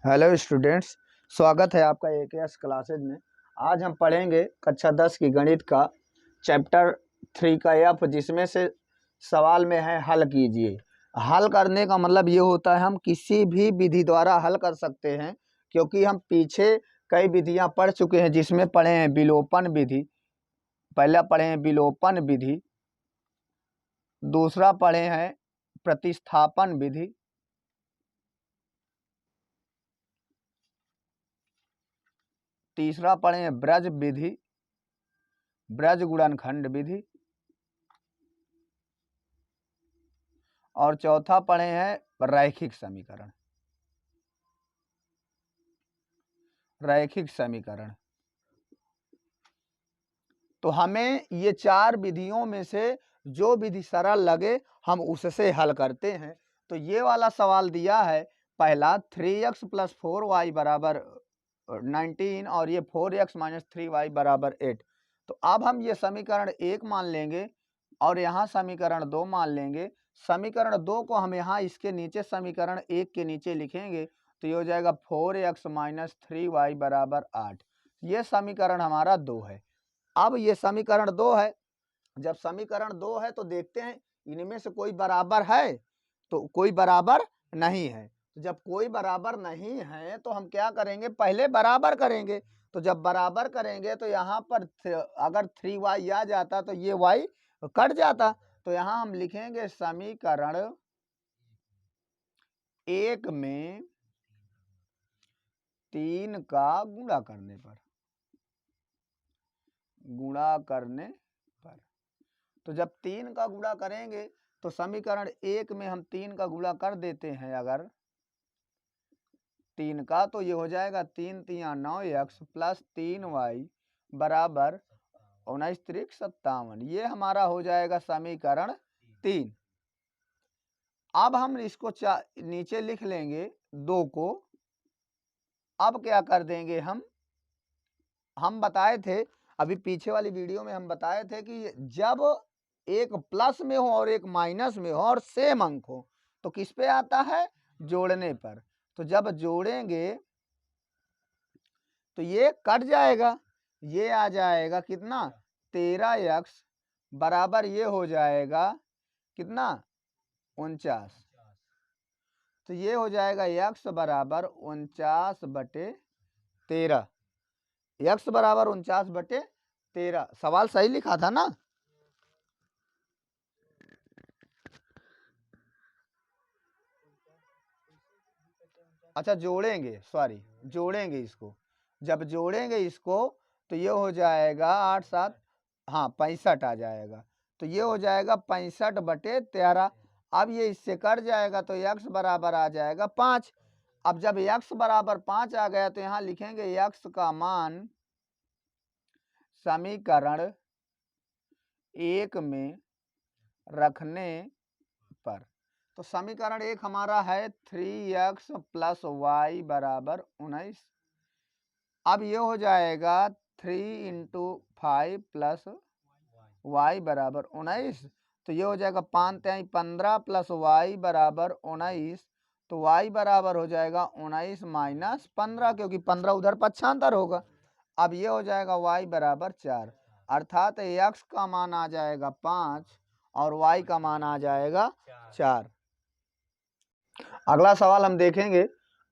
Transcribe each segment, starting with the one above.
Hello students, स्वागत है आपका एकेएस क्लासेज में। आज हम पढ़ेंगे कक्षा 10 की गणित का चैप्टर 3 का एफ, जिसमें से सवाल में है हल कीजिए। हल करने का मतलब ये होता है हम किसी भी विधि द्वारा हल कर सकते हैं, क्योंकि हम पीछे कई विधियां पढ़ चुके हैं, जिसमें पढ़े हैं विलोपन विधि, पहला पढ़े हैं विलोपन विधि, दूसरा पढ़े हैं प्रतिस्थापन विधि, तीसरा पढ़े हैं ब्रज विधि, ब्रज गुणनखंड विधि, और चौथा पढ़े हैं रैखिक समीकरण। रैखिक समीकरण तो हमें ये चार विधियों में से जो विधि सरल लगे हम उससे हल करते हैं। तो ये वाला सवाल दिया है पहला 3x + 4y बराबर 19 और ये 4x - 3y बराबर 8। तो अब हम ये समीकरण 1 मान लेंगे और यहाँ समीकरण 2 मान लेंगे। समीकरण 2 को हम यहाँ इसके नीचे समीकरण 1 के नीचे लिखेंगे, तो ये हो जाएगा 4x - 3y बराबर 8। ये समीकरण हमारा 2 है। अब ये समीकरण 2 है, जब समीकरण 2 है तो देखते हैं इनमें से कोई बराबर है, तो कोई बराबर नहीं है। तो जब कोई बराबर नहीं है तो हम क्या करेंगे, पहले बराबर करेंगे। तो जब बराबर करेंगे तो यहाँ पर अगर 3y आ जाता तो ये y कट जाता। तो यहाँ हम लिखेंगे समीकरण 1 में 3 का गुणा करने पर, तो जब 3 का गुणा करेंगे तो समीकरण 1 में हम 3 का गुणा कर देते हैं अगर 3 का, तो ये हो जाएगा 3 × 3 = 9x + 3y बराबर 19 × 3 = 57। ये हमारा हो जाएगा समीकरण 3। अब हम इसको नीचे लिख लेंगे 2 को। अब क्या कर देंगे, हम बताए थे अभी पीछे वाली वीडियो में, हम बताए थे कि जब एक प्लस में हो और एक माइनस में हो और सेम अंक हो तो किस पे आता है, जोड़ने पर। तो जब जोड़ेंगे तो ये कट जाएगा, ये आ जाएगा कितना, 13x बराबर ये हो जाएगा कितना, 49। तो ये हो जाएगा x बराबर 49/13। x बराबर 49/13। सवाल सही लिखा था ना। अच्छा जोड़ेंगे, सॉरी जोड़ेंगे इसको। जब जोड़ेंगे इसको तो ये हो जाएगा 8 7, हाँ 65 आ जाएगा। तो ये हो जाएगा 65/13। अब ये इससे कट जाएगा तो x बराबर आ जाएगा 5। अब जब x बराबर 5 आ गया तो यहाँ लिखेंगे x का मान समीकरण 1 में रखने पर। तो समीकरण 1 हमारा है 3x + y बराबर 19। अब ये हो जाएगा 3 × 5 + y बराबर 19। तो ये हो जाएगा 5 × 3 = 15 + y बराबर 19। तो y बराबर हो जाएगा 19 - 15, क्योंकि 15 उधर पक्षांतर होगा। अब ये हो जाएगा y बराबर 4, अर्थात x का मान आ जाएगा 5 और y का मान आ जाएगा 4। अगला सवाल हम देखेंगे।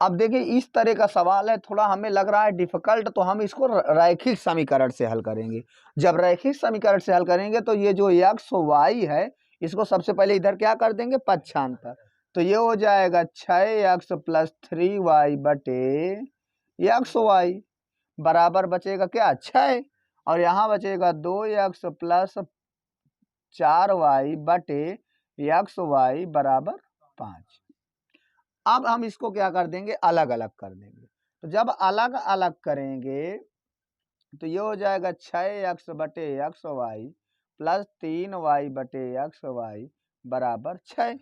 अब देखिए इस तरह का सवाल है, थोड़ा हमें लग रहा है डिफिकल्ट, तो हम इसको रैखिक समीकरण से हल करेंगे। जब रैखिक समीकरण से हल करेंगे तो ये जो x y है इसको सबसे पहले इधर क्या कर देंगे, पक्षांतर। तो ये हो जाएगा 6x + 3y बटे xy बराबर बचेगा क्या, 6, और यहाँ बचेगा 2x + 4y बटे xy बराबर 5। अब हम इसको क्या कर देंगे, अलग अलग कर देंगे। तो जब अलग अलग करेंगे तो ये हो जाएगा 6x बटे xy + 3y बटे xy बराबर 6,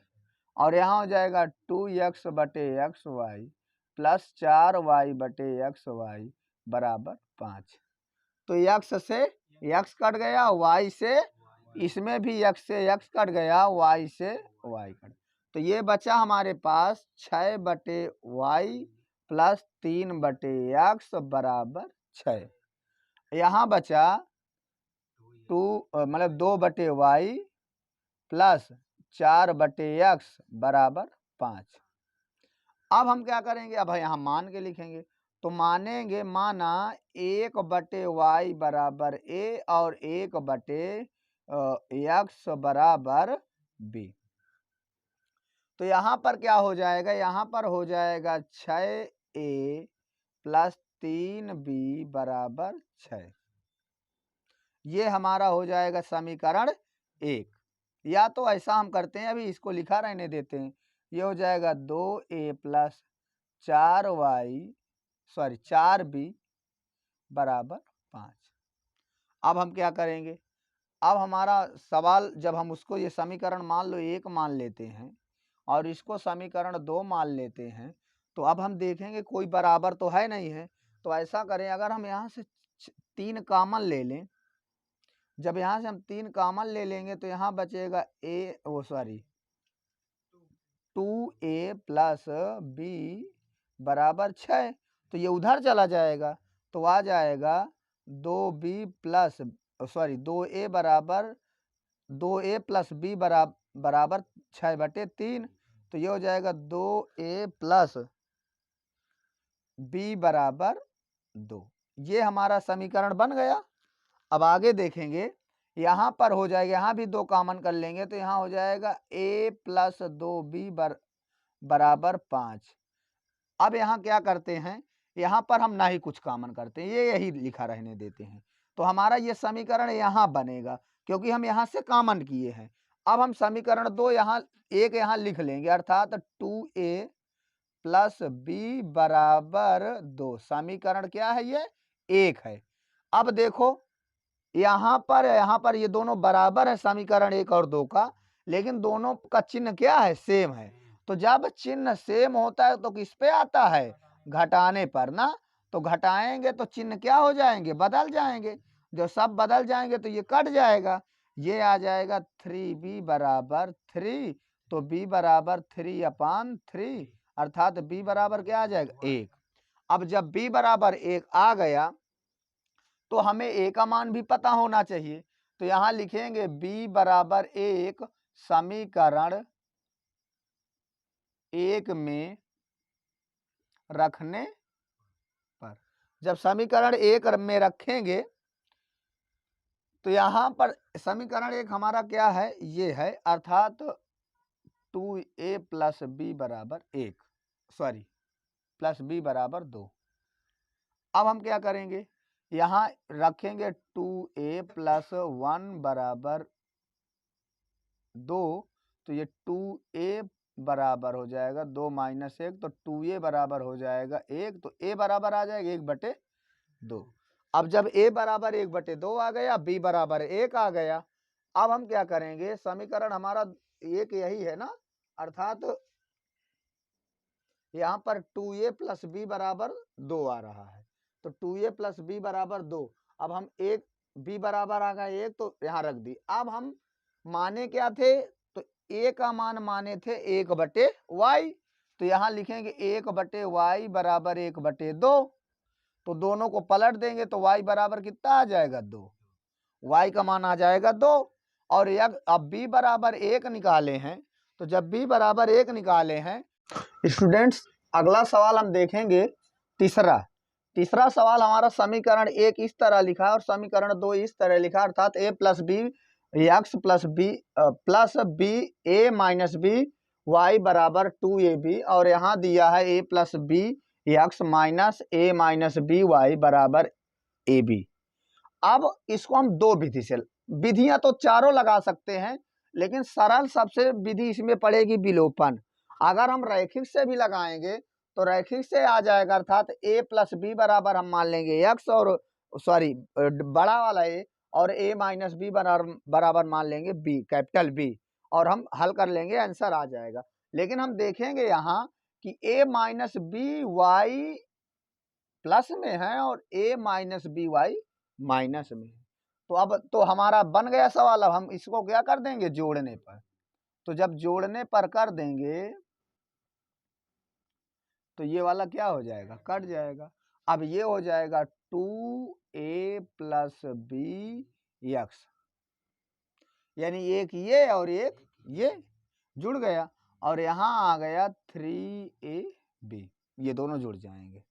और यहाँ हो जाएगा 2x बटे xy + 4y बटे xy बराबर 5। तो x से x कट गया, y से, इसमें भी x से x कट गया, y से y कट। तो ये बचा हमारे पास 6/y प्लस 3/x बराबर 6। यहाँ बचा 2/y प्लस 4/x बराबर 5। अब हम क्या करेंगे, अब यहाँ मान के लिखेंगे तो मानेंगे, माना 1/y बराबर a और 1/x बराबर b। तो यहाँ पर क्या हो जाएगा, यहाँ पर हो जाएगा 6a प्लस 3b बराबर 6। ये हमारा हो जाएगा समीकरण 1। या तो ऐसा हम करते हैं, अभी इसको लिखा रहने देते हैं, ये हो जाएगा 2a प्लस 4b बराबर 5। अब हम क्या करेंगे, अब हमारा सवाल, जब हम उसको ये समीकरण मान लो 1 मान लेते हैं और इसको समीकरण 2 मान लेते हैं, तो अब हम देखेंगे कोई बराबर तो है नहीं है। तो ऐसा करें, अगर हम यहाँ से 3 कॉमन ले लें, जब यहाँ से हम 3 कॉमन ले लेंगे तो यहाँ बचेगा 2a प्लस b बराबर 6। तो ये उधर चला जाएगा तो आ जाएगा 2a प्लस b बराबर 6/3। तो ये हो जाएगा 2a प्लस b बराबर 2। ये हमारा समीकरण बन गया। अब आगे देखेंगे, यहाँ पर हो जाएगा, यहाँ भी 2 कॉमन कर लेंगे तो यहाँ हो जाएगा a प्लस 2b बराबर 5। अब यहाँ क्या करते हैं, यहाँ पर हम ना ही कुछ कॉमन करते हैं, ये यही लिखा रहने देते हैं। तो हमारा ये समीकरण यहाँ बनेगा क्योंकि हम यहाँ से कॉमन किए हैं। अब हम समीकरण 2 यहाँ 1 यहाँ लिख लेंगे, अर्थात 2a प्लस b बराबर 2। समीकरण क्या है, ये 1 है। अब देखो यहाँ पर ये दोनों बराबर है, समीकरण 1 और 2 का, लेकिन दोनों का चिन्ह क्या है, सेम है। तो जब चिन्ह सेम होता है तो किस पे आता है, घटाने पर ना। तो घटाएंगे तो चिन्ह क्या हो जाएंगे, बदल जाएंगे। जो सब बदल जाएंगे तो ये कट जाएगा, ये आ जाएगा 3b बराबर 3। तो b बराबर 3/3, अर्थात b बराबर क्या आ जाएगा, 1। अब जब b बराबर 1 आ गया तो हमें a का मान भी पता होना चाहिए। तो यहाँ लिखेंगे b बराबर 1 समीकरण 1 में रखने पर। जब समीकरण 1 में रखेंगे तो यहाँ पर समीकरण 1 हमारा क्या है, ये है, अर्थात 2a प्लस b बराबर 1 प्लस b बराबर 2। अब हम क्या करेंगे, यहाँ रखेंगे 2a प्लस 1 बराबर 2। तो ये 2a बराबर हो जाएगा 2 माइनस 1, तो 2a बराबर हो जाएगा 1। तो a बराबर आ जाएगा 1/2। अब जब a बराबर 1/2 आ गया, b बराबर 1 आ गया, अब हम क्या करेंगे, समीकरण हमारा एक यही है ना, अर्थात यहाँ पर 2a प्लस b बराबर 2 आ रहा है। तो 2a प्लस b बराबर 2। अब हम एक b बराबर आ गया 1, तो यहाँ रख दी। अब हम माने क्या थे, तो a का मान माने थे 1/y। तो यहाँ लिखेंगे 1/y बराबर 1/2। तो दोनों को पलट देंगे तो y बराबर कितना आ जाएगा, 2। y का मान आ जाएगा 2। और अब b बराबर 1 निकाले हैं, तो जब b बराबर 1 निकाले हैं, स्टूडेंट्स अगला सवाल हम देखेंगे, तीसरा सवाल हमारा समीकरण 1 इस तरह लिखा और समीकरण 2 इस तरह लिखा, अर्थात a plus b x plus b a minus b y बराबर 2ab, और यहाँ दिया है a plus b x minus a minus b y बराबर ab। अब इसको हम दो विधि से, विधियां तो चारों लगा सकते हैं, लेकिन सरल सबसे विधि इसमें पड़ेगी विलोपन। अगर हम रैखिक से भी लगाएंगे तो रैखिक से आ जाएगा, अर्थात a प्लस b बराबर हम मान लेंगे x और बड़ा वाला a, और a माइनस b बराबर मान लेंगे b, कैपिटल B, और हम हल कर लेंगे, आंसर आ जाएगा। लेकिन हम देखेंगे यहाँ कि a minus B Y plus में है और a minus B Y minus में है। तो अब तो हमारा बन गया सवाल। अब हम इसको क्या कर देंगे, जोड़ने पर। तो जब जोड़ने पर कर देंगे तो ये वाला क्या हो जाएगा, कट जाएगा। अब ये हो जाएगा 2a प्लस बी एक्स, यानी एक ये और एक ये जुड़ गया, और यहाँ आ गया 3ab, ये दोनों जुड़ जाएंगे।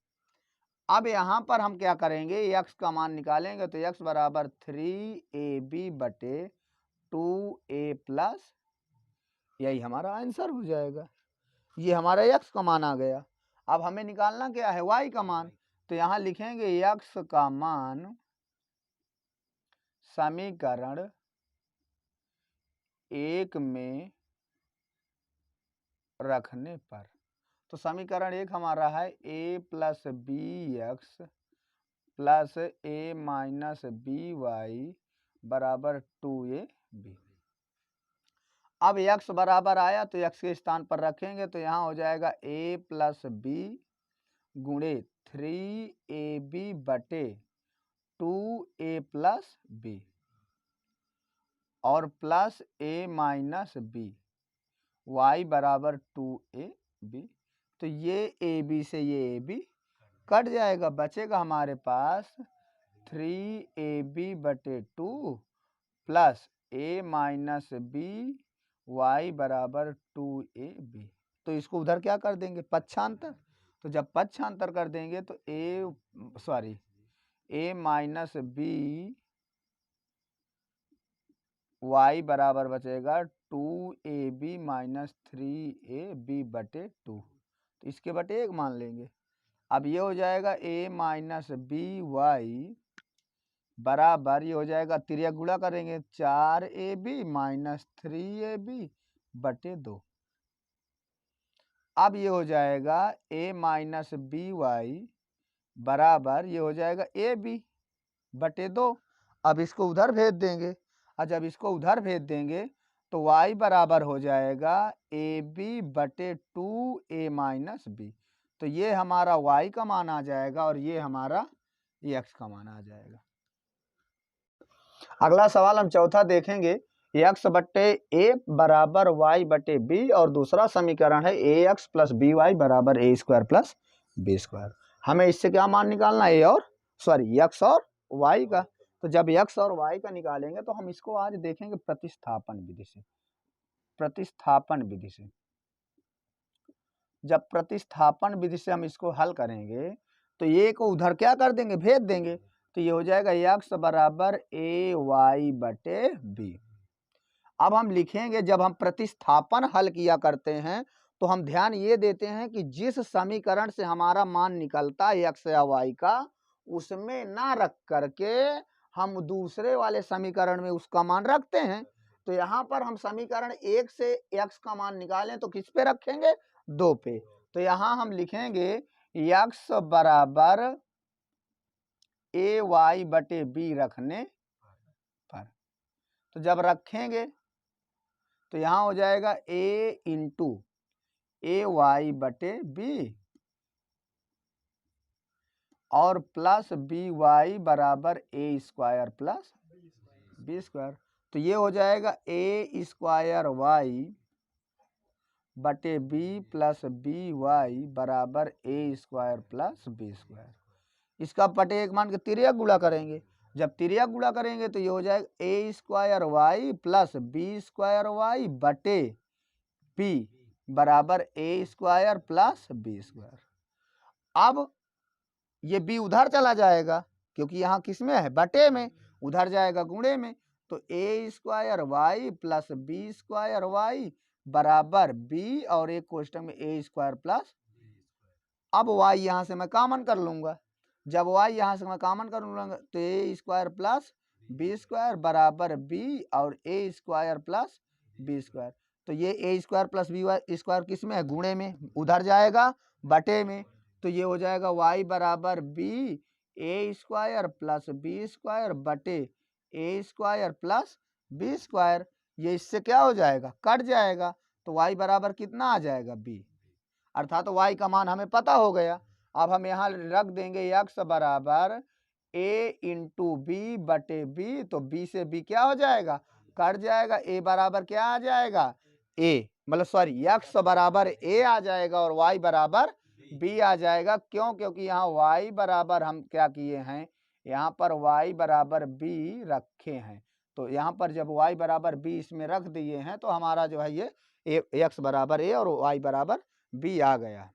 अब यहाँ पर हम क्या करेंगे, x का मान निकालेंगे, तो x बराबर 3ab बटे 2a प्लस, यही हमारा आंसर हो जाएगा। ये हमारा x का मान आ गया। अब हमें निकालना क्या है, y का मान। तो यहाँ लिखेंगे x का मान समीकरण 1 में रखने पर, तो समीकरण 1 हमारा है a plus B X plus a minus B Y बराबर 2ab। अब x बराबर आया तो x के स्थान पर रखेंगे, तो यहाँ हो जाएगा a प्लस बी गुणे 3ab बटे 2a प्लस बी और plus a minus B y बराबर 2ab। तो ये ab से ये ab कट जाएगा, बचेगा हमारे पास 3ab बटे 2 plus a minus B y बराबर 2ab। तो इसको उधर क्या कर देंगे, पक्षांतर। तो जब पक्षांतर कर देंगे तो a माइनस बी y बराबर बचेगा 2ab माइनस 3ab बटे 2, तो इसके बटे 1 मान लेंगे। अब ये हो जाएगा a माइनस बी वाई बराबर, ये हो जाएगा तिर्यक गुणा करेंगे 4ab माइनस 3ab बटे 2। अब ये हो जाएगा a माइनस बी वाई बराबर, ये हो जाएगा ab बटे 2। अब इसको उधर भेज देंगे, और जब इसको उधर भेज देंगे तो y बराबर हो जाएगा ab बटे 2a माइनस बी। तो ये हमारा y का मान आ जाएगा और ये हमारा x का मान आ जाएगा। अगला सवाल हम चौथा देखेंगे, x बटे a बराबर y बटे b, और दूसरा समीकरण है ax प्लस बी वाई बराबर a square plus B square. हमें इससे क्या मान निकालना है, x और y का। तो जब x और y का निकालेंगे तो हम इसको आज देखेंगे प्रतिस्थापन विधि से। प्रतिस्थापन विधि से जब प्रतिस्थापन विधि से हम इसको हल करेंगे तो ये को उधर क्या कर देंगे, भेज देंगे। तो ये हो जाएगा x बराबर a y बटे b। अब हम लिखेंगे, जब हम प्रतिस्थापन हल किया करते हैं तो हम ध्यान ये देते हैं कि जिस समीकरण से हमारा मान निकलता है x या y का, उसमें ना रख करके हम दूसरे वाले समीकरण में उसका मान रखते हैं। तो यहाँ पर हम समीकरण 1 से x का मान निकालें तो किस पे रखेंगे, 2 पे। तो यहाँ हम लिखेंगे x बराबर a y बटे b रखने पर। तो जब रखेंगे तो यहाँ हो जाएगा a इंटू a y बटे b और प्लस बी वाई बराबर a square plus b square. तो ये हो जाएगा a स्क्वायर y बटे b प्लस बी वाई बराबर a square plus b square. इसका बटे 1 मान के तिर्यक गुणा करेंगे। जब तिर्यक गुणा करेंगे तो ये हो जाएगा a square y plus b square y बटे b बराबर a square plus b square. अब ये b उधर चला जाएगा क्योंकि यहाँ किस में है, बटे में, उधर जाएगा गुणे में। तो a square y plus b square y बराबर b और एक कोष्टक में a स्क्वायर प्लस। अब y यहाँ से मैं कॉमन कर लूंगा। जब y यहाँ से मैं कॉमन कर लूंगा तो a square plus b square बराबर b और a square plus b square. तो ये a square plus b square किस में है, गुणे में, उधर जाएगा बटे में। तो ये हो जाएगा y बराबर b a square plus b square बटे a square plus b square. ये इससे क्या हो जाएगा, कट जाएगा। तो y बराबर कितना आ जाएगा, b, अर्थात तो y का मान हमें पता हो गया। अब हम यहाँ रख देंगे x बराबर a इंटू बी बटे b। तो b से b क्या हो जाएगा, कट जाएगा। a बराबर क्या आ जाएगा, a, मतलब x बराबर a आ जाएगा और y बराबर बी आ जाएगा। क्यों? क्योंकि यहाँ y बराबर हम क्या किए हैं, यहाँ पर y बराबर b रखे हैं। तो यहाँ पर जब y बराबर b इसमें रख दिए हैं तो हमारा जो है ये x बराबर a और y बराबर b आ गया।